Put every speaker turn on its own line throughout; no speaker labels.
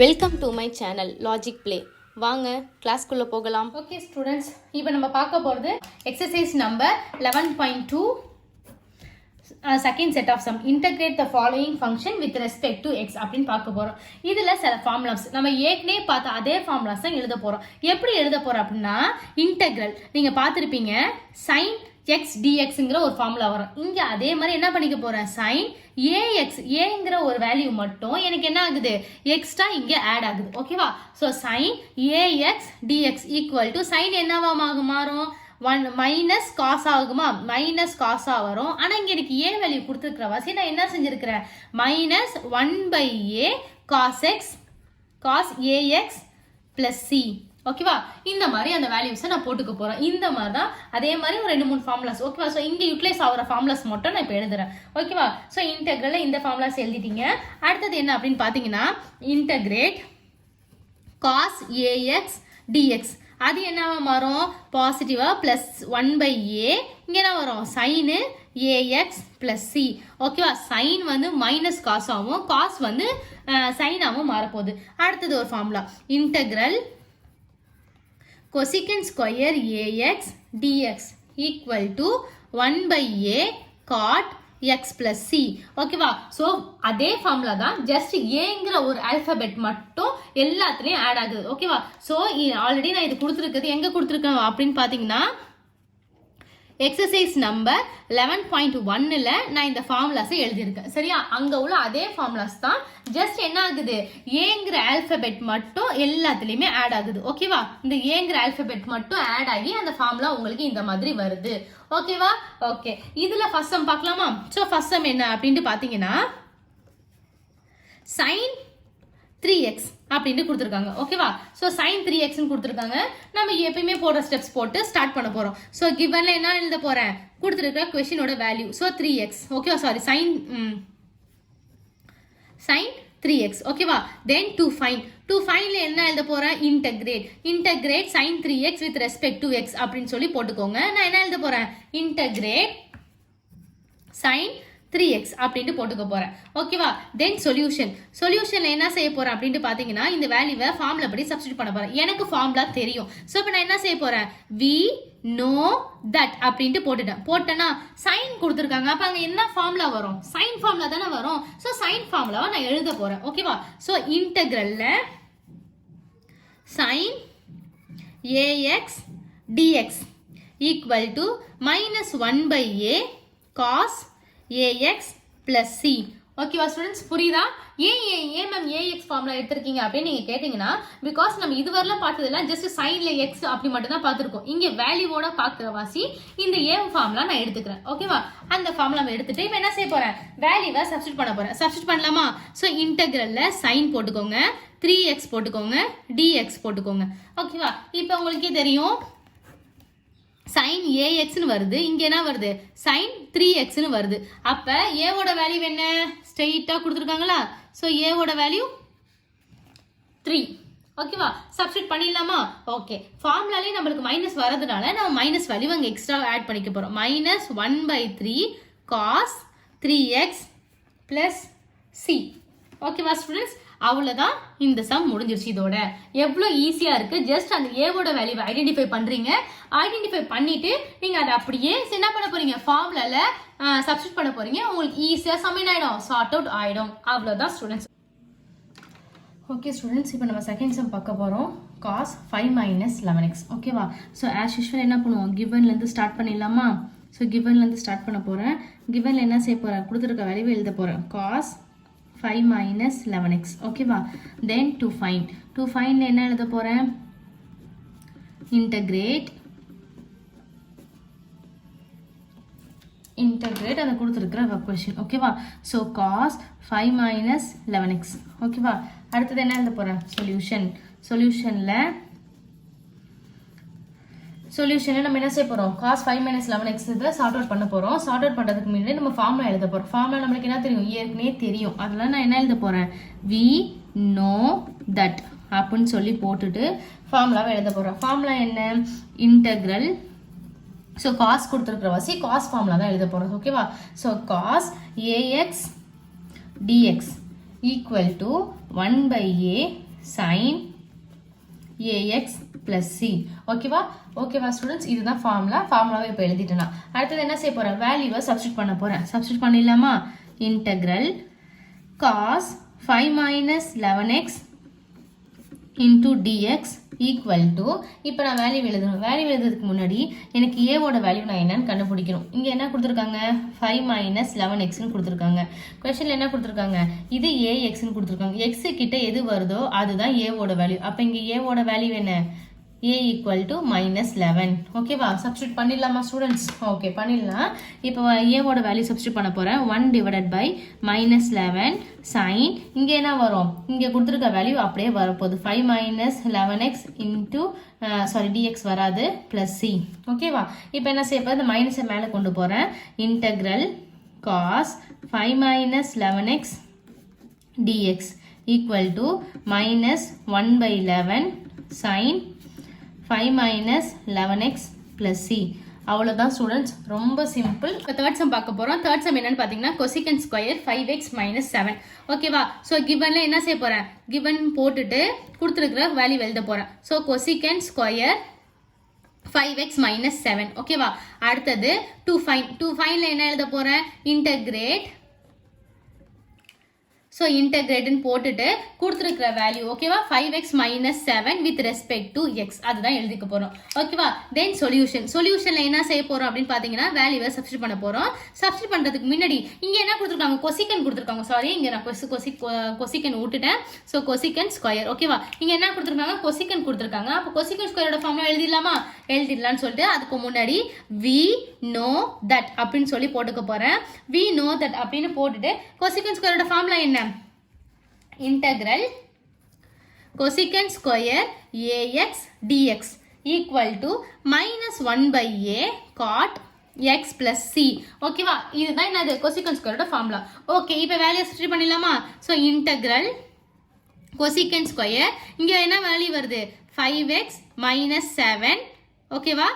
Welcome to my channel logic play. வாங்க கிளாஸ்க்குள்ளே போகலாம்.
ஓகே ஸ்டூடெண்ட்ஸ், இப்போ நம்ம பார்க்க போகிறது exercise number 11.2 second set of sum. Integrate the following function with respect to x அப்படின்னு பார்க்க போகிறோம். இதில் சில ஃபார்முலாஸ் நம்ம ஏற்கனவே பார்த்த அதே ஃபார்முலாஸ் தான் எழுத போகிறோம். எப்படி எழுத போகிறோம் அப்படின்னா, இன்டெக்ரல் நீங்கள் பார்த்துருப்பீங்க, சைன் எக்ஸ் டிஎக்ஸுங்கிற ஒரு ஃபார்முலா வரும். இங்கே அதே மாதிரி என்ன பண்ணிக்க போகிறேன், சைன் ஏஎக்ஸ் ஏங்கிற ஒரு வேல்யூ மட்டும் எனக்கு என்ன ஆகுது, எக்ஸ்ட்ரா இங்கே ஆட் ஆகுது. ஓகேவா? So sine ax dx equal to sine என்னவா மாறும், 1 மைனஸ் காஸ் ஆகுமா, மைனஸ் காஸா வரும். ஆனால் இங்கே எனக்கு ஏ வேல்யூ கொடுத்துருக்கிற வாசி நான் என்ன செஞ்சிருக்கிறேன், minus 1/a cos x cos a x plus c. ஓகேவா? இந்த மாதிரி அந்த வேல்யூஸை நான் போட்டுக்க போகிறேன். இந்த மாதிரி தான் அதே மாதிரி ஒரு 2-3 ஃபார்முலாஸ். ஓகேவா? ஸோ இங்கே யூட்டிலைஸ் ஆகிற ஃபார்முலாஸ் மட்டும் நான் இப்போ எழுதுறேன். ஓகேவா? ஸோ இன்டெக்ரலில் இந்த ஃபார்முலாஸ் எழுதிட்டீங்க. அடுத்தது என்ன அப்படின்னு பார்த்தீங்கன்னா, இன்டகிரேட் காஸ் ஏஎக்ஸ் டிஎக்ஸ். அது என்னவா மாறும், பாசிட்டிவா பிளஸ் 1/a. இங்கே என்ன வரும், சைனு ஏஎக்ஸ் பிளஸ் சி. ஓகேவா? சைன் வந்து மைனஸ் காசாகவும் காஸ் வந்து சைனாகவும் மாறப்போகுது. அடுத்தது ஒரு formula, integral cosecant square ax dx equal to 1/a cot x plus c. ஓகேவா? ஸோ அதே ஃபார்முலா தான், ஜஸ்ட் ஏங்கிற ஒரு ஆல்பபெட் மட்டும் எல்லாத்துலேயும் ஆட் ஆகுது. ஓகேவா? ஸோ ஆல்ரெடி நான் இது கொடுத்துருக்குது, எங்கே கொடுத்துருக்கேன் அப்படின்னு பார்த்தீங்கன்னா, எக்ஸசைஸ் நம்பர் 11.1ல் நான் இந்த ஃபார்முலாஸை எழுதியிருக்கேன். சரியா? அங்கே உள்ள அதே ஃபார்முலாஸ் தான், ஜஸ்ட் என்ன ஆகுது, ஏங்கிற ஆல்பபெட் மட்டும் எல்லாத்துலேயுமே ஆட் ஆகுது. ஓகேவா? இந்த ஏங்கிற ஆல்பபெட் மட்டும் ஆட் ஆகி அந்த ஃபார்முலா உங்களுக்கு இந்த மாதிரி வருது. ஓகேவா? ஓகே, இதில் ஃபர்ஸ்ட் சம் பார்க்கலாமா? ஸோ ஃபர்ஸ்ட் சம் என்ன அப்படின்ட்டு பார்த்தீங்கன்னா, சைன் 3x அப்படின்ட்டு கொடுத்துருக்காங்க. ஓகேவா? ஸோ சைன் 3xன்னு கொடுத்துருக்காங்க. நம்ம எப்பயுமே போடுற ஸ்டெப்ஸ் போட்டு ஸ்டார்ட் பண்ண போகிறோம். ஸோ கிவன்ல என்ன எழுத போகிறேன், கொடுத்துருக்க கொஸ்டினோட வேல்யூ. So 3x. ஓகேவா? Sorry, sine 3x. ஓகேவா? தென் டு ஃபைன்ல என்ன எழுத போகிறேன், integrate sine 3x with respect to x அப்படின்னு சொல்லி போட்டுக்கோங்க. நான் என்ன எழுத போகிறேன், இன்டகிரேட் சைன் 3x அப்படின்ட்டு போட்டுக்க போறேன். ஓகேவா? தென் சொல்யூஷன்ல என்ன செய்ய போறேன் அப்படின்ட்டு பாத்தீங்கன்னா, இந்த வேல்யூவை ஃபார்முலா படி சப்ஸ்டிட்யூட் பண்ண போறேன். எனக்கு ஃபார்முலா தெரியும். ஸோ இப்போ நான் என்ன செய்ய போறேன், we know that அப்படின்ட்டு போட்டேன்னா சைன் கொடுத்துருக்காங்க. அப்ப அங்க என்ன ஃபார்முலா வரும், சைன் ஃபார்முலா தானே வரும். ஸோ சைன் ஃபார்முலாவை நான் எழுத போறேன். ஓகேவா? ஸோ இன்டெக்ரல்ல sine ax dx equal to minus 1/a cos ax plus c. ஓகேவா ஸ்டூடெண்ட்ஸ், புரியுதா? ஏன் மேம் ஏஎக்ஸ் ஃபார்முலா எடுத்திருக்கீங்க அப்படின்னு நீங்க கேட்டீங்கன்னா, பிகாஸ் நம்ம இதுவரைலாம் பார்த்ததெல்லாம் ஜஸ்ட் சைன்ல எக்ஸ் அப்படி மட்டும் தான் பார்த்துருக்கோம். இங்க வேல்யூவோட பார்க்குற வாசி இந்த ஏ ஃபார்முலா நான் எடுத்துக்கிறேன். ஓகேவா? அந்த ஃபார்முலா எடுத்துட்டு இப்போ என்ன செய்ய போறேன், வேல்யூவை சப்ஸ்டிட்யூட் பண்ண போறேன். சப்ஸ்டிட்யூட் பண்ணலாமா? ஸோ இன்டெக்ரல்ல சைன் போட்டுக்கோங்க, 3x போட்டுக்கோங்க, dx போட்டுக்கோங்க. ஓகேவா? இப்போ உங்களுக்கே தெரியும், சைன் ஏஎக்ஸ்னு வருது, இங்க என்ன வருது, சைன் 3xன்னு வருது. அப்ப ஏவோட வேல்யூ என்ன, ஸ்ட்ரெயிட்டா கொடுத்துருக்காங்களா? ஸோ ஏவோட வேல்யூ 3. ஓகேவா? சப்ஸ்டிட்யூட் பண்ணிடலாமா? ஓகே, ஃபார்முலாலே நம்மளுக்கு மைனஸ் வரதுனால நம்ம மைனஸ் வேல்யூ அங்கே எக்ஸ்ட்ரா ஆட் பண்ணிக்க போறோம். Minus 1/3 cos 3x plus c. ஓகேவா ஸ்டூடெண்ட்ஸ், அவ்வளோதான், இந்த சம் முடிஞ்சிருச்சு. இதோட எவ்வளோ ஈஸியாக இருக்குது. ஜஸ்ட் அந்த ஏவோட வேல்யூவை ஐடென்டிஃபை பண்ணுறீங்க. ஐடென்டிஃபை பண்ணிவிட்டு நீங்கள் அதை அப்படியே என்ன பண்ண போகிறீங்க, ஃபார்முலாவில் சப்ஸ்டிட்யூட் பண்ண போகிறீங்க. உங்களுக்கு ஈஸியாக சமையல் ஆகிடும், சார்ட் அவுட் ஆகிடும். அவ்வளோதான் ஸ்டூடெண்ட்ஸ். ஓகே ஸ்டூடெண்ட்ஸ், இப்போ நம்ம செகண்ட் சம் பார்க்க போகிறோம், காஸ் 5 மைனஸ் 11x. ஓகேவா? ஸோ ஆஸ் யூஷுவல் என்ன பண்ணுவோம், கிவன்லேருந்து ஸ்டார்ட் பண்ணிடலாமா? ஸோ கிவன்லேருந்து ஸ்டார்ட் பண்ண போகிறேன். கிவனில் என்ன செய்ய போகிறேன், கொடுத்துருக்க வேல்யூவை எழுத போகிறேன், காஸ் 5 minus 11x. ஓகேவா? தென் டு ஃபைன்ல என்ன எழுத போறேன், இன்டகிரேட் அதை கொடுத்துருக்கிற கொஸ்டின். ஓகேவா? So cos 5 minus 11x. ஓகேவா? அடுத்தது என்ன எழுத போறேன், சொல்யூஷன்ல நம்ம என்ன செய்ய போறோம், cos 5 minus 11x இதை சார்ட் அவுட் பண்ண போறோம். சார்ட் அவுட் பண்றதுக்கு முன்னாடி நம்ம ஃபார்முலா எழுத போறோம். ஃபார்முலா நம்மளுக்கு என்ன தெரியும், ஏற்கனவே தெரியும். அதெல்லாம் நான் என்ன எழுத போறேன், we know that அப்படின்னு சொல்லி போட்டுட்டு ஃபார்முலாவை எழுத போறோம். ஃபார்முலா என்ன, இன்டெக்ரல். ஸோ காஸ் கொடுத்துருக்கிற வாசி காஸ் ஃபார்முலா தான் எழுத போறோம். ஓகேவா? So cos ax dx equal to 1/a sin ax plus c. ஓகேவா ஸ்டூடெண்ட்ஸ், இதுதான் ஃபார்முலாவை இப்போ எழுதிட்டேனா. அடுத்தது என்ன செய்ய போறேன், வேல்யூவை சப்ஸ்டிட் பண்ண போறேன். சப்ஸ்டிட் பண்ணிடலாமா? Integral cos 5 minus 11x into dx equal to, இப்போ நான் வேல்யூ எழுதணும். வேல்யூ எழுதுறதுக்கு முன்னாடி எனக்கு a ஓட வேல்யூ நான் என்னன்னு கண்டுபிடிக்கணும். இங்கே என்ன கொடுத்துருக்காங்க, 5 minus 11xன்னு கொடுத்துருக்காங்க. கொஸ்டினில் என்ன கொடுத்துருக்காங்க, இது axன்னு கொடுத்துருக்காங்க. x கிட்ட எது வருதோ அதுதான் a ஓட வேல்யூ. அப்போ இங்கே a ஓட வேல்யூ என்ன, a equal to minus 11. ஓகேவா, சப்ஸ்டிட் பண்ணிடலாமா ஸ்டூடெண்ட்ஸ்? ஓகே, பண்ணிடலாம். இப்போ a ஓட வேல்யூ சப்ஸ்டிட் பண்ண போகிறேன். 1 divided by minus 11 sin, இங்கே என்ன வரும், இங்கே கொடுத்துருக்க வேல்யூ அப்படியே வரப்போகுது. 5 minus 11x into dx வராது, plus c. ஓகேவா, இப்போ என்ன செய்ய போகிறேன், இந்த மைனஸை மேலே கொண்டு போகிறேன். Integral cos 5 minus 11x dx equal to minus 1 by 11 sin 5 minus 11x plus c. அவ்வளோதான் ஸ்டூடெண்ட்ஸ், ரொம்ப சிம்பிள். இப்போ தேர்ட் சம் பார்க்க போகிறோம். தேர்ட் சம் என்னன்னு பார்த்தீங்கன்னா cosecant ஸ்கொயர் 5x minus 7. ஓகேவா, ஸோ கிவனில் என்ன செய்ய போகிறேன், கிவன் போட்டுட்டு கொடுத்துருக்குற வேல்யூ எழுத போகிறேன். So cosecant square 5x minus 7. ஓகேவா, அடுத்தது to find என்ன எழுத போகிறேன், இன்டெகிரேட். ஸோ இன்டெகிரேட்னு போட்டுட்டு கொடுத்துருக்கிற வேல்யூ, ஓகேவா, 5x minus 7 with respect to x, அதுதான் எழுதிக்க போகிறோம். ஓகேவா, தென் சொல்யூஷனில் என்ன செய்ய போகிறோம் அப்படின்னு பார்த்தீங்கன்னா வேல்யூவை சப்ஸ்டிட் பண்ண போகிறோம். சப்ஸ்டிட் பண்ணுறதுக்கு முன்னாடி இங்கே என்ன கொடுத்துருக்காங்க, கொசிகன் கொடுத்துருக்காங்க. சாரி, இங்கே நான் கொசிகன் விட்டுட்டேன். So கொசிகன் square. ஓகேவா, இங்கே என்ன கொடுத்துருக்காங்க, கொசிகன் கொடுத்துருக்காங்க. அப்போ கொசிகன் ஸ்கொயரோட ஃபார்முலா எழுதிடலாமா? எழுதிடலான்னு சொல்லிட்டு அதுக்கு முன்னாடி we know that அப்படின்னு சொல்லி போட்டுக்க போகிறேன். we know that அப்படின்னு போட்டுட்டு கொசிகன் ஸ்கொயரோட ஃபார்முலா என்ன, integral cosecant square ax dx equal to minus 1 by a cot x plus c. ஓகேவா, இதுதான் என்னது cosecant square ஓட ஃபார்முலா. ஓகே, இப்போ வேல்யூ சப்ஸ்டிட் பண்ணிடலாமா? ஸோ இன்டெக்ரல் cosecant square, இங்கே என்ன வேல்யூ வருது, 5x minus 7. ஓகேவா,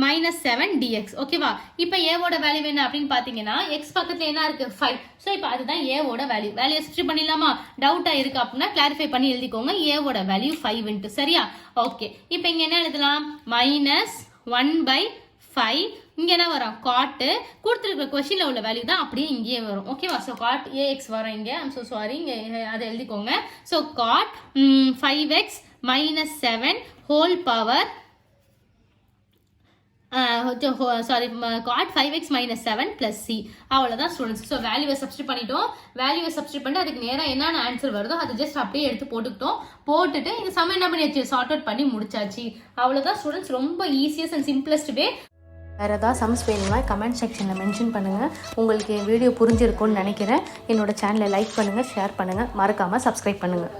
minus 7 dx. ஓகேவா, இப்போ a ஓட வேல்யூ என்ன அப்படின்னு பார்த்தீங்கன்னா x பக்கத்தில் என்ன இருக்கு, 5. ஸோ இப்போ அதுதான் a ஓட வேல்யூ. வேல்யூ சப்ஸ்டிட் பண்ணிடலாமா? டவுட்டாக இருக்கு அப்படின்னா கிளாரிஃபை பண்ணி எழுதிக்கோங்க. a ஓட வேல்யூ 5 சரியா? ஓகே, இப்போ இங்கே என்ன எழுதலாம், மைனஸ் 1 by 5. இங்கே என்ன வரும், காட்டு. கொடுத்துருக்க கொஸ்டினில் உள்ள வேல்யூ தான் அப்படியே இங்கேயே வரும். ஓகேவா, ஸோ காட் ax வரும் இங்கே. ஐம் ஸோ சாரி, இங்கே அதை எழுதிக்கோங்க. So cot 5x minus 7 whole power cot 5x minus 7 plus c. அவ்வளோதான் ஸ்டூடெண்ட்ஸ். ஸோ வேல்யூவை சப்ஸ்டிட் பண்ணிட்டோம். வேல்யூவை சப்ஸ்டிட் பண்ணிட்டு அதுக்கு நேராக என்னென்ன ஆன்சர் வருதோ அதை ஜஸ்ட் அப்படியே எடுத்து போட்டுட்டு இந்த சம் என்ன பண்ணியாச்சு, சார்ட் அவுட் பண்ணி முடிச்சாச்சு. அவ்வளோதான் ஸ்டூடெண்ட்ஸ், ரொம்ப ஈஸியஸ்ட் அண்ட் சிம்பிளஸ்ட் வே.
வேறு ஏதாவது சம்ஸ் வேணும்னா கமெண்ட் செக்ஷனில் மென்ஷன் பண்ணுங்கள். உங்களுக்கு வீடியோ புரிஞ்சிருக்கும்னு நினைக்கிறேன். என்னோட சேனலை லைக் பண்ணுங்கள், ஷேர் பண்ணுங்கள், மறக்காமல் சப்ஸ்கிரைப் பண்ணுங்கள்.